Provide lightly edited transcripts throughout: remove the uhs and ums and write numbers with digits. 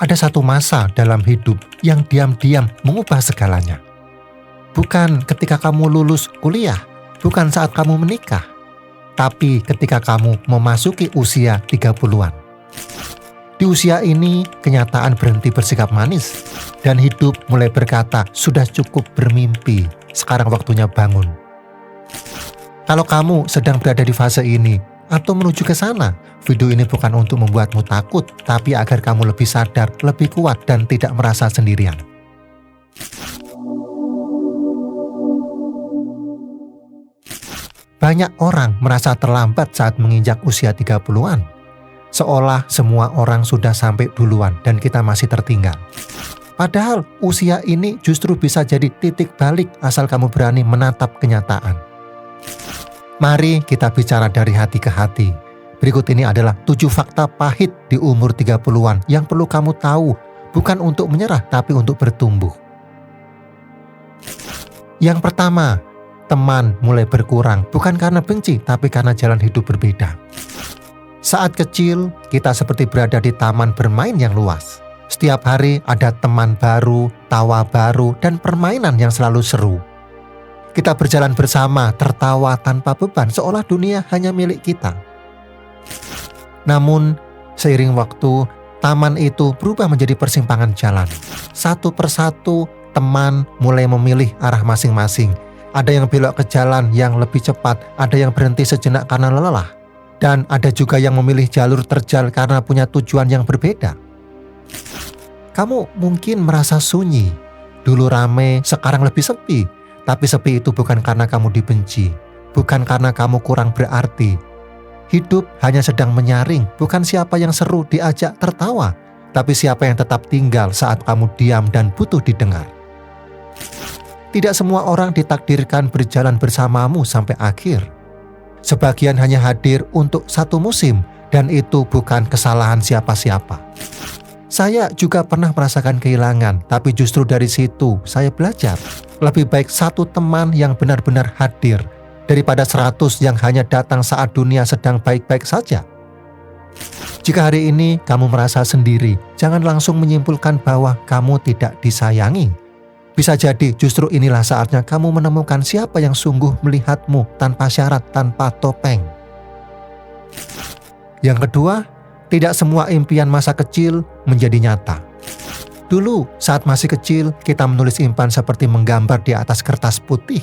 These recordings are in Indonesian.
Ada satu masa dalam hidup yang diam-diam mengubah segalanya. Bukan ketika kamu lulus kuliah, bukan saat kamu menikah, tapi ketika kamu memasuki usia 30-an. Di usia ini, kenyataan berhenti bersikap manis, dan hidup mulai berkata, sudah cukup bermimpi, sekarang waktunya bangun. Kalau kamu sedang berada di fase ini, atau menuju ke sana, video ini bukan untuk membuatmu takut, tapi agar kamu lebih sadar, lebih kuat, dan tidak merasa sendirian. Banyak orang merasa terlambat saat menginjak usia 30-an. Seolah semua orang sudah sampai duluan dan kita masih tertinggal. Padahal usia ini justru bisa jadi titik balik asal kamu berani menatap kenyataan. Mari kita bicara dari hati ke hati. Berikut ini adalah 7 fakta pahit di umur 30-an yang perlu kamu tahu, bukan untuk menyerah tapi untuk bertumbuh. Yang pertama, teman mulai berkurang bukan karena benci tapi karena jalan hidup berbeda. Saat kecil, kita seperti berada di taman bermain yang luas. Setiap hari ada teman baru, tawa baru, dan permainan yang selalu seru. Kita berjalan bersama, tertawa tanpa beban, seolah dunia hanya milik kita. Namun, seiring waktu, taman itu berubah menjadi persimpangan jalan. Satu persatu, teman mulai memilih arah masing-masing. Ada yang belok ke jalan yang lebih cepat, ada yang berhenti sejenak karena lelah. Dan ada juga yang memilih jalur terjal karena punya tujuan yang berbeda. Kamu mungkin merasa sunyi. Dulu rame, sekarang lebih sepi. Tapi sepi itu bukan karena kamu dibenci. Bukan karena kamu kurang berarti. Hidup hanya sedang menyaring, bukan siapa yang seru diajak tertawa. Tapi siapa yang tetap tinggal saat kamu diam dan butuh didengar. Tidak semua orang ditakdirkan berjalan bersamamu sampai akhir. Sebagian hanya hadir untuk satu musim, dan itu bukan kesalahan siapa-siapa. Saya juga pernah merasakan kehilangan, tapi justru dari situ saya belajar. Lebih baik satu teman yang benar-benar hadir, daripada 100 yang hanya datang saat dunia sedang baik-baik saja. Jika hari ini kamu merasa sendiri, jangan langsung menyimpulkan bahwa kamu tidak disayangi. Bisa jadi justru inilah saatnya kamu menemukan siapa yang sungguh melihatmu tanpa syarat, tanpa topeng. Yang kedua, tidak semua impian masa kecil menjadi nyata. Dulu saat masih kecil, kita menulis impian seperti menggambar di atas kertas putih.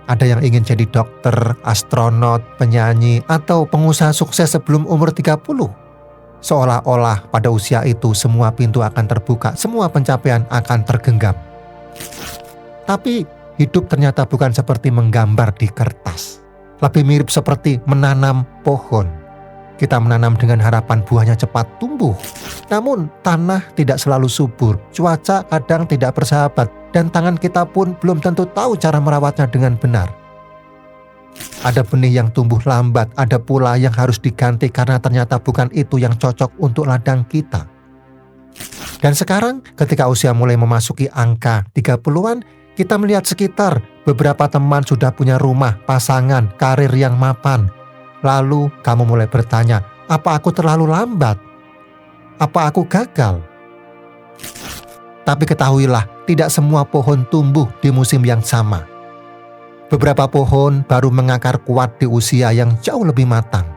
Ada yang ingin jadi dokter, astronot, penyanyi, atau pengusaha sukses sebelum umur 30. Seolah-olah pada usia itu semua pintu akan terbuka, semua pencapaian akan tergenggam. Tapi hidup ternyata bukan seperti menggambar di kertas. Lebih mirip seperti menanam pohon. Kita menanam dengan harapan buahnya cepat tumbuh. Namun tanah tidak selalu subur, cuaca kadang tidak bersahabat, dan tangan kita pun belum tentu tahu cara merawatnya dengan benar. Ada benih yang tumbuh lambat, ada pula yang harus diganti karena ternyata bukan itu yang cocok untuk ladang kita. Dan sekarang ketika usia mulai memasuki angka 30-an, kita melihat sekitar, beberapa teman sudah punya rumah, pasangan, karir yang mapan. Lalu kamu mulai bertanya, apa aku terlalu lambat? Apa aku gagal? Tapi ketahuilah, tidak semua pohon tumbuh di musim yang sama. Beberapa pohon baru mengakar kuat di usia yang jauh lebih matang.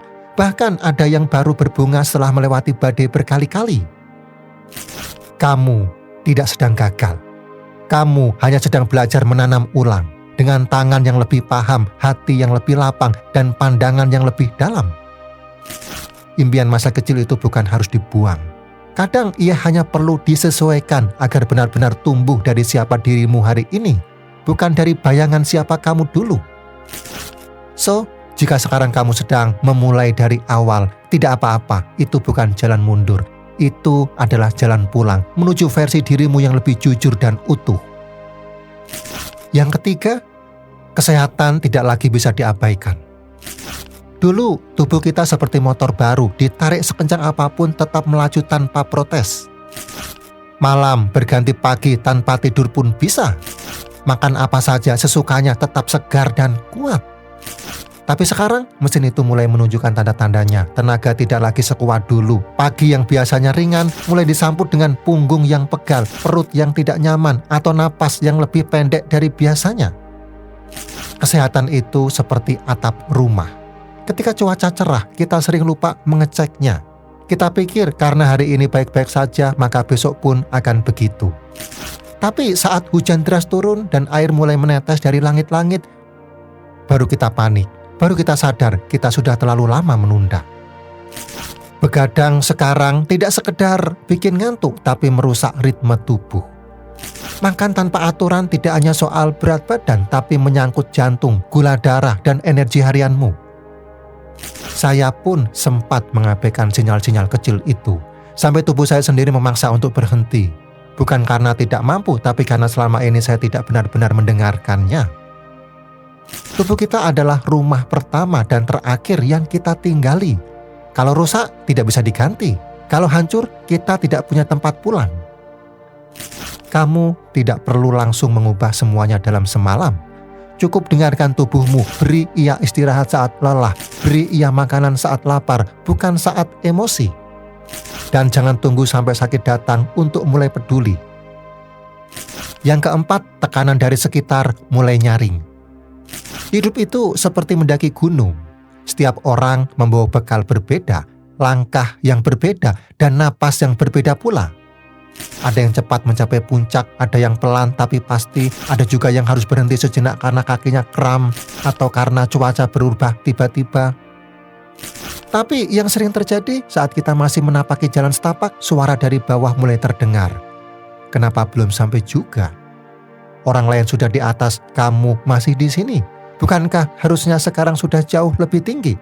Bahkan ada yang baru berbunga setelah melewati badai berkali-kali. Kamu tidak sedang gagal. Kamu hanya sedang belajar menanam ulang dengan tangan yang lebih paham, hati yang lebih lapang, dan pandangan yang lebih dalam. Impian masa kecil itu bukan harus dibuang. Kadang ia hanya perlu disesuaikan agar benar-benar tumbuh dari siapa dirimu hari ini, bukan dari bayangan siapa kamu dulu. So, jika sekarang kamu sedang memulai dari awal, tidak apa-apa, itu bukan jalan mundur. Itu adalah jalan pulang menuju versi dirimu yang lebih jujur dan utuh. Yang ketiga, kesehatan tidak lagi bisa diabaikan. Dulu, tubuh kita seperti motor baru, ditarik sekencang apapun tetap melaju tanpa protes. Malam berganti pagi tanpa tidur pun bisa. Makan apa saja sesukanya tetap segar dan kuat. Tapi sekarang mesin itu mulai menunjukkan tanda-tandanya. Tenaga tidak lagi sekuat dulu. Pagi yang biasanya ringan mulai disambut dengan punggung yang pegal, perut yang tidak nyaman, atau napas yang lebih pendek dari biasanya. Kesehatan itu seperti atap rumah. Ketika cuaca cerah, kita sering lupa mengeceknya. Kita pikir karena hari ini baik-baik saja, maka besok pun akan begitu. Tapi saat hujan deras turun dan air mulai menetes dari langit-langit, baru kita panik. Baru kita sadar kita sudah terlalu lama menunda. Begadang sekarang tidak sekedar bikin ngantuk, tapi merusak ritme tubuh. Makan tanpa aturan tidak hanya soal berat badan, tapi menyangkut jantung, gula darah, dan energi harianmu. Saya pun sempat mengabaikan sinyal-sinyal kecil itu, sampai tubuh saya sendiri memaksa untuk berhenti. Bukan karena tidak mampu, tapi karena selama ini saya tidak benar-benar mendengarkannya. Tubuh kita adalah rumah pertama dan terakhir yang kita tinggali. Kalau rusak, tidak bisa diganti. Kalau hancur, kita tidak punya tempat pulang. Kamu tidak perlu langsung mengubah semuanya dalam semalam. Cukup dengarkan tubuhmu, beri ia istirahat saat lelah, beri ia makanan saat lapar, bukan saat emosi. Dan jangan tunggu sampai sakit datang untuk mulai peduli. Yang keempat, tekanan dari sekitar mulai nyaring. Hidup itu seperti mendaki gunung. Setiap orang membawa bekal berbeda, langkah yang berbeda, dan napas yang berbeda pula. Ada yang cepat mencapai puncak, ada yang pelan tapi pasti, ada juga yang harus berhenti sejenak karena kakinya kram atau karena cuaca berubah tiba-tiba. Tapi yang sering terjadi saat kita masih menapaki jalan setapak, suara dari bawah mulai terdengar. Kenapa belum sampai juga? Orang lain sudah di atas, kamu masih di sini. Bukankah harusnya sekarang sudah jauh lebih tinggi?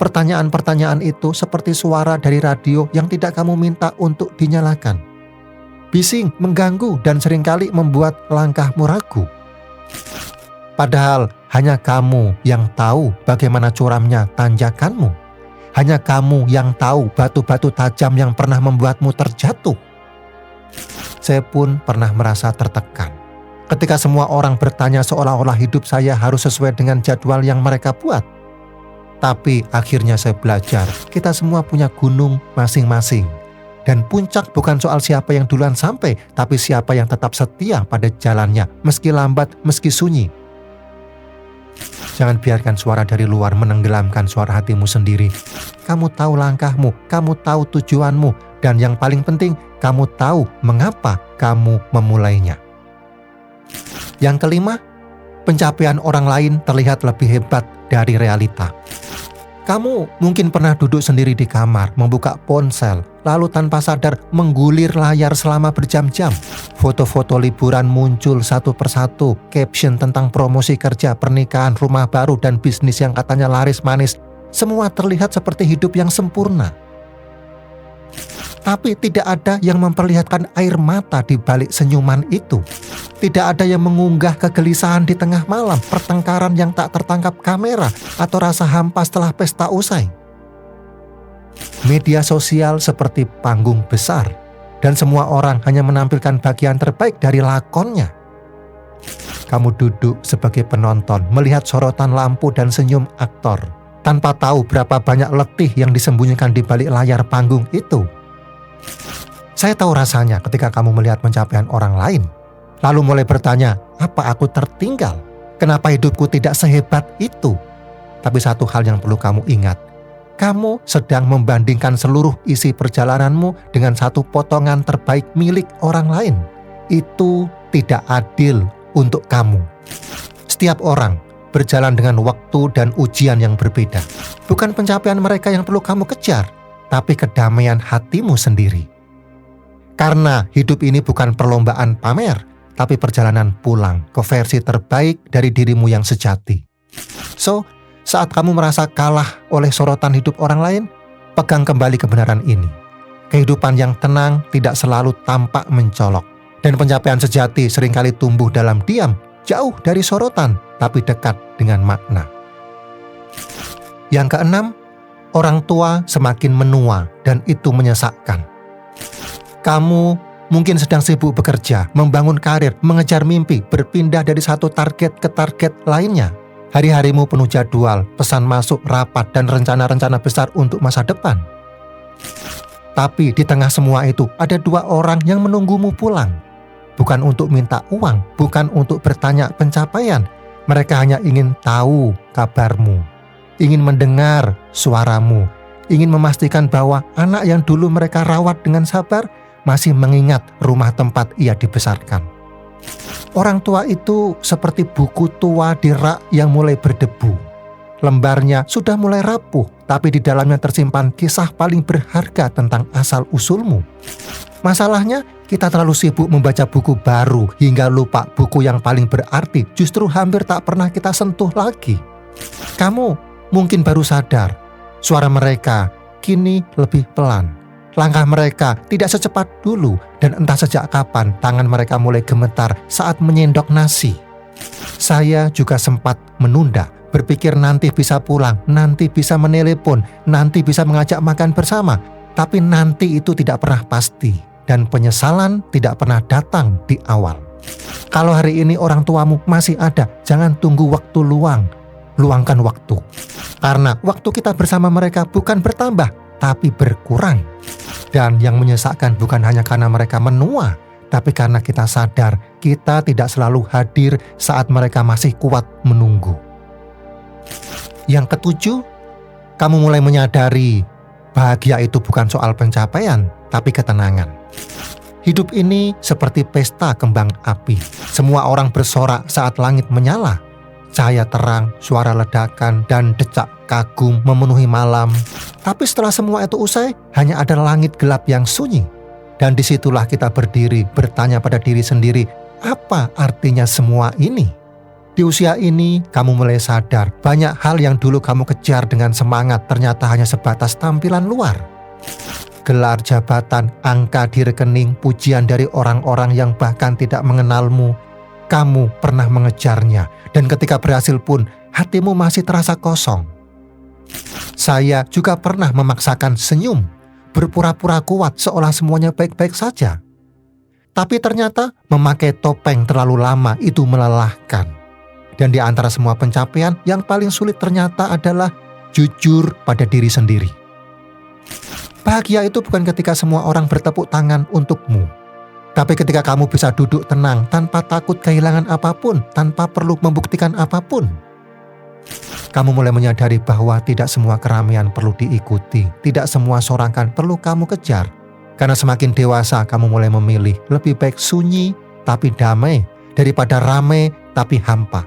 Pertanyaan-pertanyaan itu seperti suara dari radio yang tidak kamu minta untuk dinyalakan. Bising, mengganggu, dan seringkali membuat langkahmu ragu. Padahal hanya kamu yang tahu bagaimana curamnya tanjakanmu. Hanya kamu yang tahu batu-batu tajam yang pernah membuatmu terjatuh. Saya pun pernah merasa tertekan. Ketika semua orang bertanya seolah-olah hidup saya harus sesuai dengan jadwal yang mereka buat. Tapi akhirnya saya belajar, kita semua punya gunung masing-masing. Dan puncak bukan soal siapa yang duluan sampai, tapi siapa yang tetap setia pada jalannya, meski lambat, meski sunyi. Jangan biarkan suara dari luar menenggelamkan suara hatimu sendiri. Kamu tahu langkahmu, kamu tahu tujuanmu, dan yang paling penting, kamu tahu mengapa kamu memulainya. Yang kelima, pencapaian orang lain terlihat lebih hebat dari realita. Kamu mungkin pernah duduk sendiri di kamar, membuka ponsel, lalu tanpa sadar menggulir layar selama berjam-jam. Foto-foto liburan muncul satu persatu, caption tentang promosi kerja, pernikahan, rumah baru, dan bisnis yang katanya laris manis. Semua terlihat seperti hidup yang sempurna. Tapi tidak ada yang memperlihatkan air mata di balik senyuman itu. Tidak ada yang mengunggah kegelisahan di tengah malam, pertengkaran yang tak tertangkap kamera, atau rasa hampa setelah pesta usai. Media sosial seperti panggung besar, dan semua orang hanya menampilkan bagian terbaik dari lakonnya. Kamu duduk sebagai penonton, melihat sorotan lampu dan senyum aktor, tanpa tahu berapa banyak letih yang disembunyikan di balik layar panggung itu. Saya tahu rasanya ketika kamu melihat pencapaian orang lain, lalu mulai bertanya, apa aku tertinggal? Kenapa hidupku tidak sehebat itu? Tapi satu hal yang perlu kamu ingat, kamu sedang membandingkan seluruh isi perjalananmu dengan satu potongan terbaik milik orang lain. Itu tidak adil untuk kamu. Setiap orang berjalan dengan waktu dan ujian yang berbeda. Bukan pencapaian mereka yang perlu kamu kejar, tapi kedamaian hatimu sendiri. Karena hidup ini bukan perlombaan pamer, tapi perjalanan pulang ke versi terbaik dari dirimu yang sejati. So, saat kamu merasa kalah oleh sorotan hidup orang lain, pegang kembali kebenaran ini. Kehidupan yang tenang tidak selalu tampak mencolok. Dan pencapaian sejati seringkali tumbuh dalam diam, jauh dari sorotan, tapi dekat dengan makna. Yang keenam, orang tua semakin menua dan itu menyesakkan. Kamu mungkin sedang sibuk bekerja, membangun karir, mengejar mimpi, berpindah dari satu target ke target lainnya. Hari-harimu penuh jadwal, pesan masuk, rapat, dan rencana-rencana besar untuk masa depan. Tapi di tengah semua itu, ada 2 orang yang menunggumu pulang. Bukan untuk minta uang, bukan untuk bertanya pencapaian. Mereka hanya ingin tahu kabarmu, ingin mendengar suaramu, ingin memastikan bahwa anak yang dulu mereka rawat dengan sabar masih mengingat rumah tempat ia dibesarkan. Orang tua itu seperti buku tua di rak yang mulai berdebu. Lembarnya sudah mulai rapuh, tapi di dalamnya tersimpan kisah paling berharga tentang asal-usulmu. Masalahnya, kita terlalu sibuk membaca buku baru hingga lupa buku yang paling berarti justru hampir tak pernah kita sentuh lagi. Kamu mungkin baru sadar, suara mereka kini lebih pelan. Langkah mereka tidak secepat dulu, dan entah sejak kapan tangan mereka mulai gemetar saat menyendok nasi. Saya juga sempat menunda, berpikir nanti bisa pulang, nanti bisa menelepon, nanti bisa mengajak makan bersama. Tapi nanti itu tidak pernah pasti, dan penyesalan tidak pernah datang di awal. Kalau hari ini orang tuamu masih ada, jangan tunggu waktu luang. Luangkan waktu. Karena waktu kita bersama mereka bukan bertambah, tapi berkurang. Dan yang menyesakkan bukan hanya karena mereka menua, tapi karena kita sadar kita tidak selalu hadir saat mereka masih kuat menunggu. Yang ketujuh, kamu mulai menyadari bahagia itu bukan soal pencapaian, tapi ketenangan. Hidup ini seperti pesta kembang api. Semua orang bersorak saat langit menyala. Cahaya terang, suara ledakan, dan decak kagum memenuhi malam. Tapi setelah semua itu usai, hanya ada langit gelap yang sunyi. Dan disitulah kita berdiri, bertanya pada diri sendiri, apa artinya semua ini? Di usia ini, kamu mulai sadar banyak hal yang dulu kamu kejar dengan semangat ternyata hanya sebatas tampilan luar. Gelar jabatan, angka di rekening, pujian dari orang-orang yang bahkan tidak mengenalmu, kamu pernah mengejarnya, dan ketika berhasil pun hatimu masih terasa kosong. Saya juga pernah memaksakan senyum, berpura-pura kuat seolah semuanya baik-baik saja. Tapi ternyata memakai topeng terlalu lama itu melelahkan. Dan di antara semua pencapaian, yang paling sulit ternyata adalah jujur pada diri sendiri. Bahagia itu bukan ketika semua orang bertepuk tangan untukmu, tapi ketika kamu bisa duduk tenang tanpa takut kehilangan apapun, tanpa perlu membuktikan apapun. Kamu mulai menyadari bahwa tidak semua keramaian perlu diikuti, tidak semua sorakan perlu kamu kejar. Karena semakin dewasa kamu mulai memilih lebih baik sunyi tapi damai daripada ramai tapi hampa.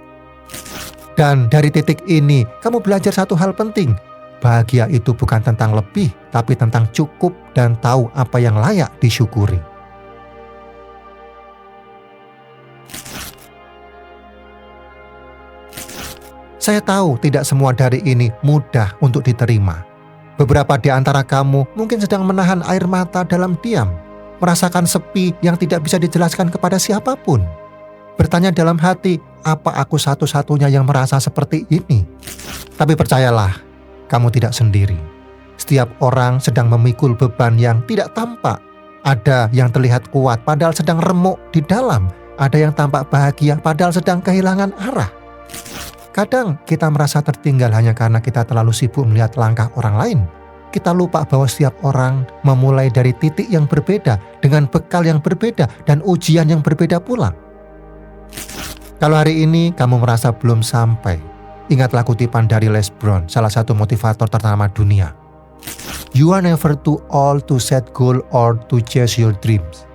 Dan dari titik ini kamu belajar satu hal penting. Bahagia itu bukan tentang lebih, tapi tentang cukup dan tahu apa yang layak disyukuri. Saya tahu tidak semua dari ini mudah untuk diterima. Beberapa di antara kamu mungkin sedang menahan air mata dalam diam, merasakan sepi yang tidak bisa dijelaskan kepada siapapun. Bertanya dalam hati, apa aku satu-satunya yang merasa seperti ini? Tapi percayalah, kamu tidak sendiri. Setiap orang sedang memikul beban yang tidak tampak. Ada yang terlihat kuat padahal sedang remuk di dalam. Ada yang tampak bahagia padahal sedang kehilangan arah. Kadang kita merasa tertinggal hanya karena kita terlalu sibuk melihat langkah orang lain. Kita lupa bahwa setiap orang memulai dari titik yang berbeda, dengan bekal yang berbeda, dan ujian yang berbeda pula. Kalau hari ini kamu merasa belum sampai, ingatlah kutipan dari Les Brown, salah satu motivator ternama dunia. You are never too old to set goal or to chase your dreams.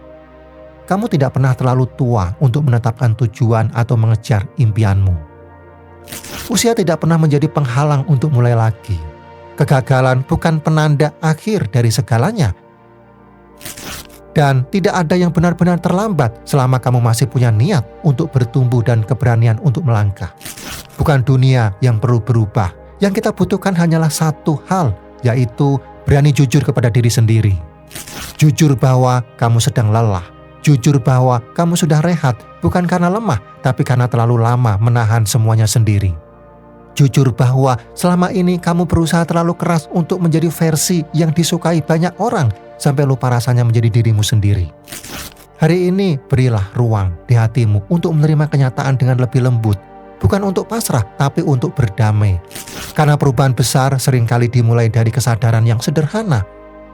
Kamu tidak pernah terlalu tua untuk menetapkan tujuan atau mengejar impianmu. Usia tidak pernah menjadi penghalang untuk mulai lagi. Kegagalan bukan penanda akhir dari segalanya. Dan tidak ada yang benar-benar terlambat selama kamu masih punya niat untuk bertumbuh dan keberanian untuk melangkah. Bukan dunia yang perlu berubah. Yang kita butuhkan hanyalah satu hal, yaitu berani jujur kepada diri sendiri. Jujur bahwa kamu sedang lelah. Jujur bahwa kamu sudah rehat, bukan karena lemah, tapi karena terlalu lama menahan semuanya sendiri. Jujur bahwa selama ini kamu berusaha terlalu keras untuk menjadi versi yang disukai banyak orang, sampai lupa rasanya menjadi dirimu sendiri. Hari ini berilah ruang di hatimu untuk menerima kenyataan dengan lebih lembut. bukan untuk pasrah, tapi untuk berdamai. Karena perubahan besar seringkali dimulai dari kesadaran yang sederhana,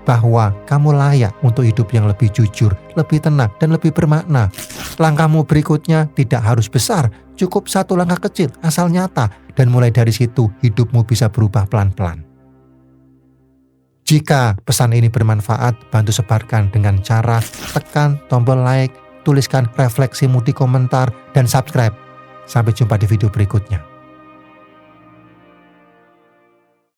bahwa kamu layak untuk hidup yang lebih jujur, lebih tenang, dan lebih bermakna. Langkahmu berikutnya tidak harus besar, cukup satu langkah kecil asal nyata, dan mulai dari situ hidupmu bisa berubah pelan-pelan. Jika pesan ini bermanfaat, bantu sebarkan dengan cara tekan tombol like, tuliskan refleksimu di komentar, dan subscribe. Sampai jumpa di video berikutnya.